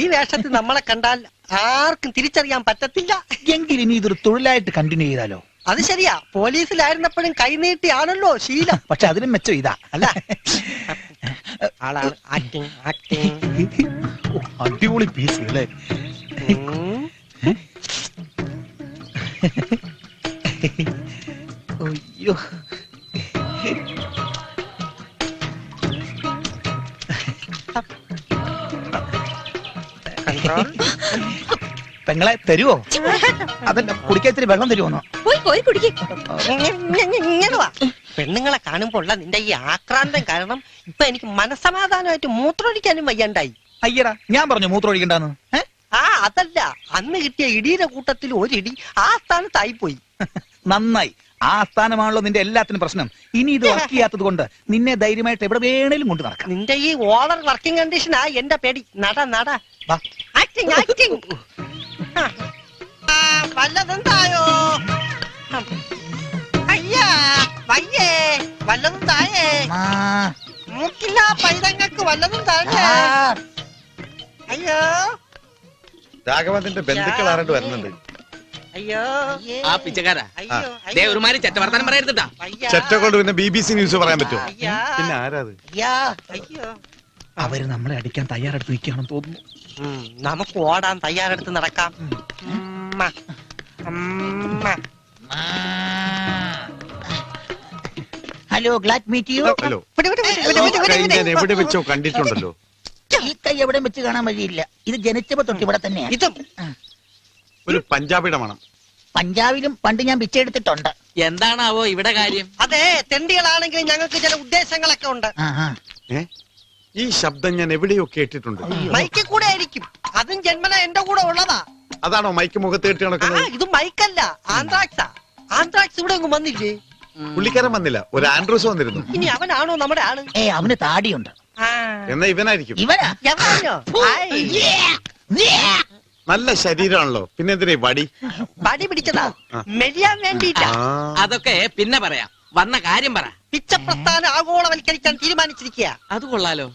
ഈ വേഷത്തിൽ നമ്മളെ കണ്ടാൽ ആർക്കും തിരിച്ചറിയാൻ പറ്റത്തില്ല. എങ്കിൽ ഇനി ഇതൊരു തൊഴിലായിട്ട് കണ്ടിന്യൂ ചെയ്താലോ? അത് ശരിയാ, പോലീസിലായിരുന്നപ്പോഴും കൈനീട്ടിയാണല്ലോ ശീലം. പക്ഷെ അതിനും മെച്ചം ഇതാ അല്ല ആളാണ് ആക്ടിങ് ആക്ടിങ്. അടിപൊളി പീസ് അല്ലേ? അയ്യോ, പെങ്ങളെ തരുവോ? അതല്ല, കുടിക്കാൻ ഇത്തിരി വെള്ളം തരുമോന്നോ? പെണ്ണുങ്ങളെ കാണുമ്പോൾ ഉള്ള നിന്റെ ഈ ആക്രാന്തം കാരണം ഇപ്പൊ എനിക്ക് മനസമാധാനമായിട്ട് മൂത്രമൊഴിക്കാനും വയ്യാണ്ടായി. അയ്യടാ, ഞാൻ പറഞ്ഞു മൂത്രമൊഴിക്കണ്ടെന്ന്. അതല്ല, അന്ന് കിട്ടിയ ഇടിയുടെ കൂട്ടത്തിൽ ഒരിടി ആ സ്ഥാനത്തായിപ്പോയി. നന്നായി. ആ സ്ഥാനമാണല്ലോ നിന്റെ എല്ലാത്തിനും പ്രശ്നം. ഇനി ഇത് വർക്ക് ചെയ്യാത്തത് കൊണ്ട് നിന്നെ ധൈര്യമായിട്ട് എവിടെ വേണേലും കൊണ്ട് നടക്കാം. നിന്റെ ഈ ഓവർ വർക്കിംഗ് കണ്ടീഷനാ എന്റെ പേടി. നട ആക്ടിങ് ആക്ടിങ്. വല്ലതും തായോ? അയ്യാ വയ്യേ, വല്ലതും തായേ. മൂക്കില്ല പൈതങ്ങൾക്ക് വല്ലതും താഴെ. അയ്യോ, രാഘവന്റെ ബന്ധുക്കൾ ആരണ്ട് വരുന്നുണ്ട്. അയ്യോ ആ പിച്ചക്കാരാ, ഒരുമാതിരി ചെറ്റവർത്താനം പറയരുതാ. ചെറ്റ കൊണ്ട് പിന്നെ BBC ന്യൂസ് പറയാൻ പറ്റുമോ? പിന്നെ ആരാത്? അവര് നമ്മളെ അടിക്കാൻ തയ്യാറെടുത്ത് നിൽക്കുകയാണെന്ന് തോന്നുന്നു. നമുക്ക് ഓടാൻ തയ്യാറെടുത്ത് നടക്കാം. Hello, glad meet you. Hello, എവിടെ വെച്ചോ കണ്ടിട്ടുണ്ടല്ലോ. ഈ കൈ എവിടെ വെച്ച് കാണാൻ വഴിയില്ല. ഇത് ജനിച്ചപ്പോ തൊട്ട് ഇവിടെ തന്നെയാണ്. ഇതും ഒരു പഞ്ചാബിയുടെ മണം. പഞ്ചാബിലും പണ്ട് ഞാൻ പിച്ചെടുത്തിട്ടുണ്ട്. എന്താണാവോ ഇവിടെ കാര്യം? അതെ, തെണ്ടികളാണെങ്കിൽ ഞങ്ങൾക്ക് ചില ഉദ്ദേശങ്ങളൊക്കെ ഉണ്ട്. ഈ ശബ്ദം ഞാൻ എവിടെയോ കേട്ടിട്ടുണ്ട്. മൈക്കിൽ കൂടെ ആയിരിക്കും. അതും ജന്മന എന്റെ കൂടെ ഉള്ളതാ. അതാണോ മൈക്ക് മുഖത്ത് കെട്ടി നടക്കുന്നത്? ഇത് മൈക്കല്ല, ആന്ത്രാക്സാ. ആന്ത്രാക്സ് ഇവിടെ ഒന്നും വന്നില്ലേ? പുള്ളിക്കാരൻ വന്നില്ല, ഒരു ആൻഡ്രൂസ് വന്നിരുന്നു. ഇനി അവനാണോ നമ്മുടെ ആള്? അവന് താടിയുണ്ട്. എന്നാ ഇവനായിരിക്കും. ഇവനാ? നല്ല ശരീരമാണല്ലോ, പിന്നെ എന്തിനാ വടി? വടി പിടിച്ചതാ മെലിയാൻ വേണ്ടിയിട്ടാ. അതൊക്കെ പിന്നെ പറയാം, വന്ന കാര്യം പറ. പിച്ചപ്രസ്ഥാനം ആഗോളവൽക്കരിക്കാൻ തീരുമാനിച്ചിരിക്കുക. അത് കൊള്ളാലോ.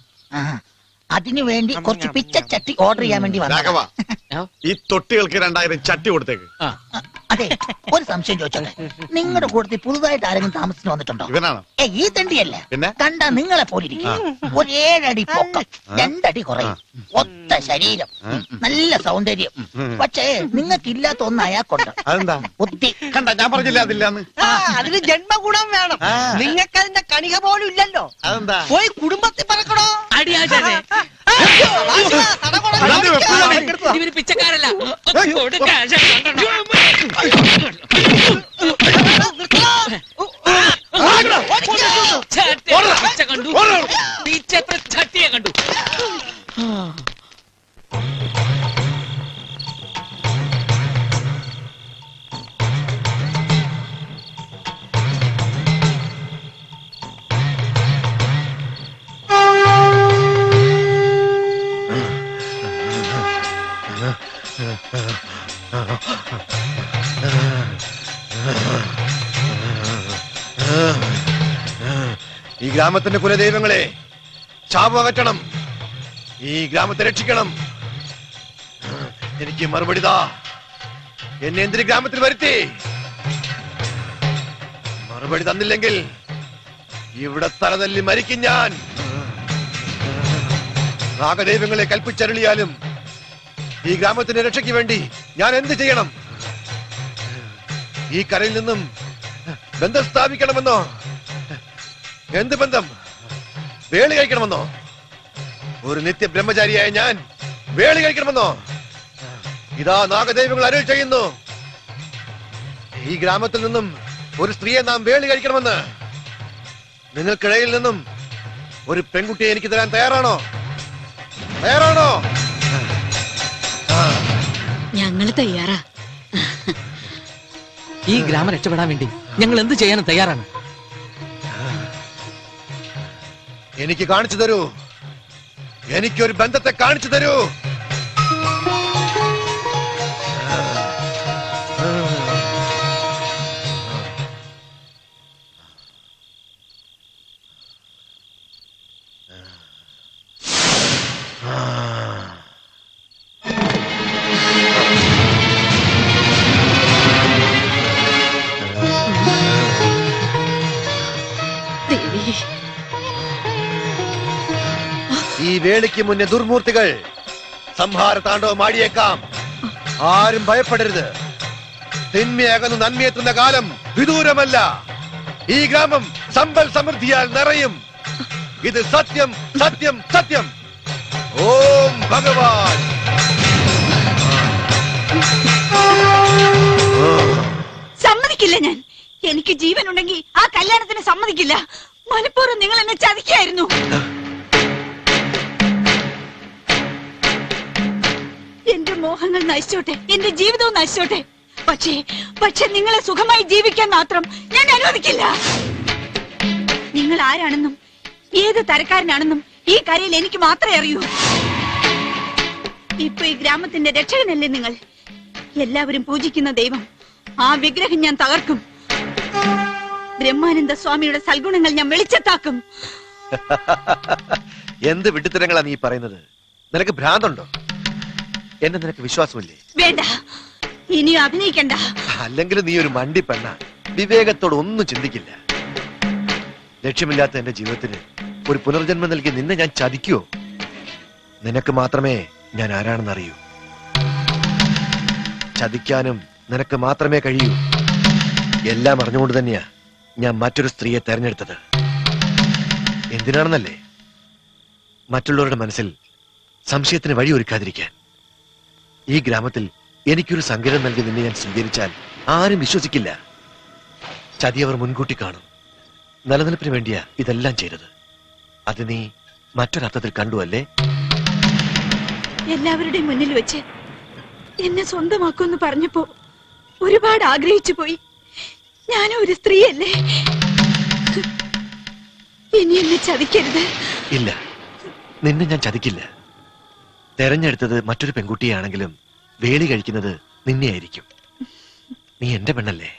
അതിനു വേണ്ടി കുറച്ച് പിച്ചച്ചട്ടി ഓർഡർ ചെയ്യാൻ വേണ്ടി രാഘവ, ഈ തൊട്ടികൾക്ക് 2000 ചട്ടി കൊടുത്തേക്ക്. അതെ, ഒരു സംശയം ചോദിച്ചോട്ടെ, നിങ്ങളുടെ കൂട്ടത്തിൽ പുതുതായിട്ട് ആരെങ്കിലും താമസിച്ചു വന്നിട്ടുണ്ടോ? ഇവനാണോ? ഈ തണ്ടിയല്ല, പിന്നെ കണ്ടാ നിങ്ങളെ പോലിരിക്കും. ഒരു 7 അടി പൊക്കം, 2 അടി കുറയും, ഒത്ത ശരീരം, നല്ല സൗന്ദര്യം. പക്ഷേ നിങ്ങൾക്ക് ഇല്ലാത്ത ഒന്ന് അയാൾക്കുണ്ട്. അതെന്താ? ബുദ്ധി. കണ്ട, ഞാൻ പറഞ്ഞില്ല അതില്ലാന്ന്. അതിന് ജന്മഗുണം വേണം. നിങ്ങൾക്ക് അതിന്റെ കണിക പോലും ഇല്ലല്ലോ. അതെന്താ? പോയി കുടുംബത്തിൽ പറക്കണോ? അടിയാട്ടെ, ഇവര് പിച്ചക്കാരല്ല. കണ്ടു, പിച്ചത്ര ചട്ടിയെ കണ്ടു. ഈ ഗ്രാമത്തിന്റെ കുലദൈവങ്ങളെ, ശാപം അകറ്റണം. ഈ ഗ്രാമത്തെ രക്ഷിക്കണം. എനിക്ക് മറുപടി താ. എന്നെ എന്തിന് ഗ്രാമത്തിൽ വരുത്തി? മറുപടി തന്നില്ലെങ്കിൽ ഇവിടെ തലതല്ലി മരിക്കും ഞാൻ. നാഗദൈവങ്ങളെ കൽപ്പിച്ചരുളിയാലും ഈ ഗ്രാമത്തിന്റെ രക്ഷയ്ക്ക് വേണ്ടി ഞാൻ എന്ത് ചെയ്യണം? ഈ കരയിൽ നിന്നും ബന്ധം സ്ഥാപിക്കണമെന്നോ? എന്ത് ബന്ധം? വേളി കഴിക്കണമെന്നോ? ഒരു നിത്യ ബ്രഹ്മചാരിയായ ഞാൻ വേളി കഴിക്കണമെന്നോ? ഇതാ നാഗദൈവങ്ങൾ അരുൾ ചെയ്യുന്നു, ഈ ഗ്രാമത്തിൽ നിന്നും ഒരു സ്ത്രീയെ നാം വേളി കഴിക്കണമെന്ന്. നിങ്ങൾക്കിടയിൽ നിന്നും ഒരു പെൺകുട്ടിയെ എനിക്ക് തരാൻ തയ്യാറാണോ? തയ്യാറാണോ? ഞങ്ങൾ തയ്യാറാ. ഈ ഗ്രാമം രക്ഷപ്പെടാൻ വേണ്ടി ഞങ്ങൾ എന്ത് ചെയ്യാനും തയ്യാറാണ്. എനിക്ക് കാണിച്ചു തരൂ. എനിക്കൊരു ബന്ധത്തെ കാണിച്ചു തരൂ. ഈ വേളിക്ക് മുന്നേ ദുർമൂർത്തികൾ സംഹാര താണ്ഡവം ആടിയേക്കാം. ആരും ഭയപ്പെടരുത്. തിന്മയകന്നു നന്മയെത്തുന്ന കാലം വിദൂരമല്ല. ഈ ഗ്രാമം സമ്പൽ സമൃദ്ധിയാൽ നിറയും. ഇത് സത്യം, സത്യം, സത്യം. ഓം ഭഗവാൻ. സമ്മതിക്കില്ല ഞാൻ. എനിക്ക് ജീവൻ ഉണ്ടെങ്കിൽ ആ കല്യാണത്തിന് സമ്മതിക്കില്ല. മനഃപൂർവ്വം നിങ്ങൾ എന്നെ ചതിക്കായിരുന്നു. എന്റെ മോഹങ്ങൾ നശിച്ചോട്ടെ, എന്റെ ജീവിതവും നശിച്ചോട്ടെ. പക്ഷേ നിങ്ങളെ സുഖമായി ജീവിക്കാൻ മാത്രം ഞാൻ അനുവദിക്കില്ല. നിങ്ങൾ ആരാണെന്നും ഏത് തരക്കാരനാണെന്നും ഈ കരയിൽ എനിക്ക് മാത്രമേ അറിയൂ. ഇപ്പൊ ഈ ഗ്രാമത്തിന്റെ രക്ഷകനല്ലേ നിങ്ങൾ? എല്ലാവരും പൂജിക്കുന്ന ദൈവം, ആ വിഗ്രഹം ഞാൻ തകർക്കും. ബ്രഹ്മാനന്ദ സ്വാമിയുടെ സൽഗുണങ്ങൾ ഞാൻ വെളിച്ചത്താക്കും. എന്ത് വിഡ്ഢിത്തരങ്ങളാ നീ പറയുന്നത്? നിനക്ക് ഭ്രാന്തുണ്ടോ? എന്നെ നിനക്ക് വിശ്വാസമില്ലേ? വേണ്ട, ഇനിയും അഭിനയിക്കണ്ട. അല്ലെങ്കിൽ നീ ഒരു മണ്ടി പെണ്ണ. വിവേകത്തോട് ഒന്നും ചിന്തിക്കില്ല. ലക്ഷ്യമില്ലാത്ത എന്റെ ജീവിതത്തിന് ഒരു പുനർജന്മം നൽകി നിന്നെ ഞാൻ ചതിക്കുവോ? നിനക്ക് മാത്രമേ ഞാൻ ആരാണെന്ന് അറിയൂ. ചതിക്കാനും നിനക്ക് മാത്രമേ കഴിയൂ. എല്ലാം അറിഞ്ഞുകൊണ്ട് തന്നെയാ ഞാൻ മറ്റൊരു സ്ത്രീയെ തെരഞ്ഞെടുത്തത്. എന്തിനാണെന്നല്ലേ? മറ്റുള്ളവരുടെ മനസ്സിൽ സംശയത്തിന് വഴി ഒരുക്കാതിരിക്കാൻ. ഈ ഗ്രാമത്തിൽ എനിക്കൊരു സങ്കേതം നൽകി നിന്നെ ഞാൻ സ്വീകരിച്ചാൽ ആരും വിശ്വസിക്കില്ല. ചതിയവർ മുൻകൂട്ടി കാണും. നിലനിൽപ്പിന് വേണ്ടിയാ ഇതെല്ലാം ചെയ്തത്. അത് നീ മറ്റൊരർത്ഥത്തിൽ കണ്ടു അല്ലേ? എല്ലാവരുടെയും മുന്നിൽ വെച്ച് എന്നെ സ്വന്തമാക്കുമെന്ന് പറഞ്ഞപ്പോ ഒരുപാട് ആഗ്രഹിച്ചു പോയി. ഞാനും ഒരു സ്ത്രീയല്ലേ? ഇനി എന്നെ ചതിക്കരുത്. ഇല്ല, നിന്നെ ഞാൻ ചതിക്കില്ല. തെരഞ്ഞെടുത്തത് മറ്റൊരു പെൺകുട്ടിയാണെങ്കിലും വേലി കഴിക്കുന്നത് നിന്നെയായിരിക്കും. നീ എന്റെ പെണ്ണല്ലേ?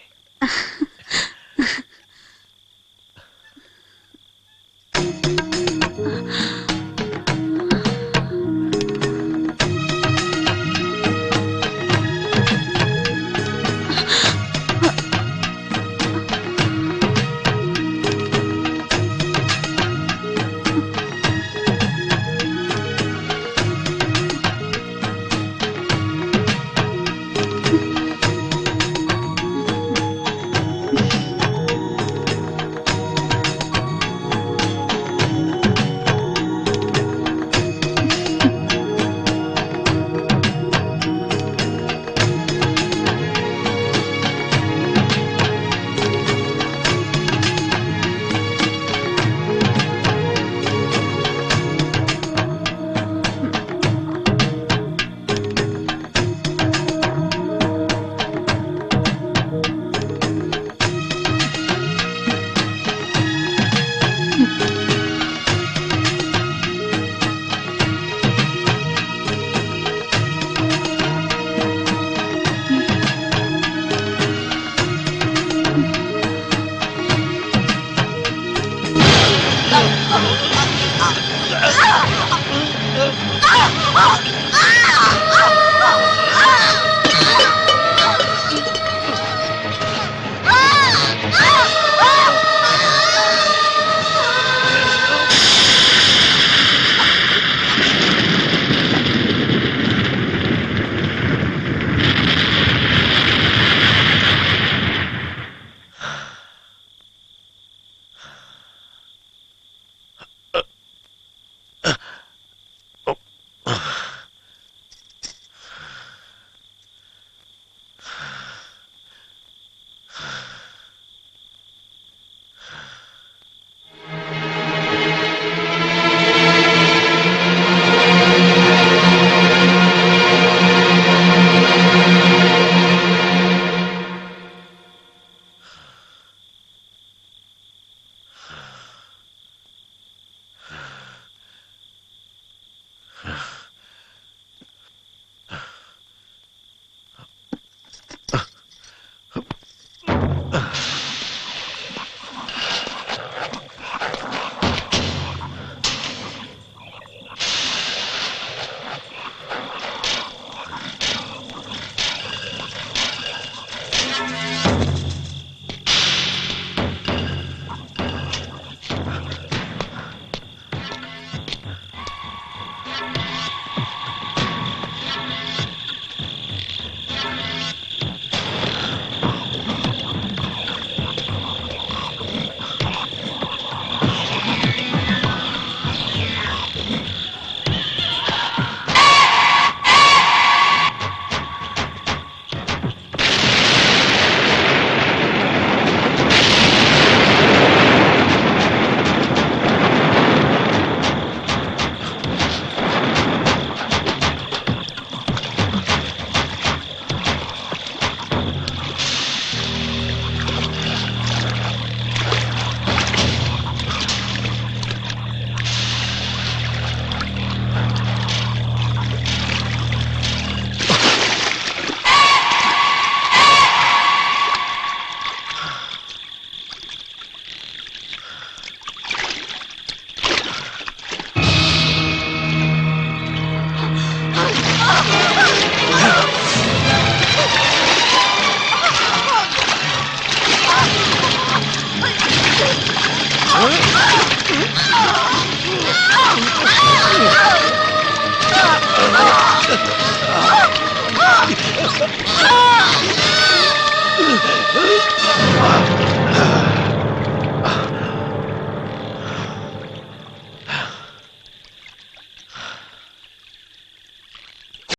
ആ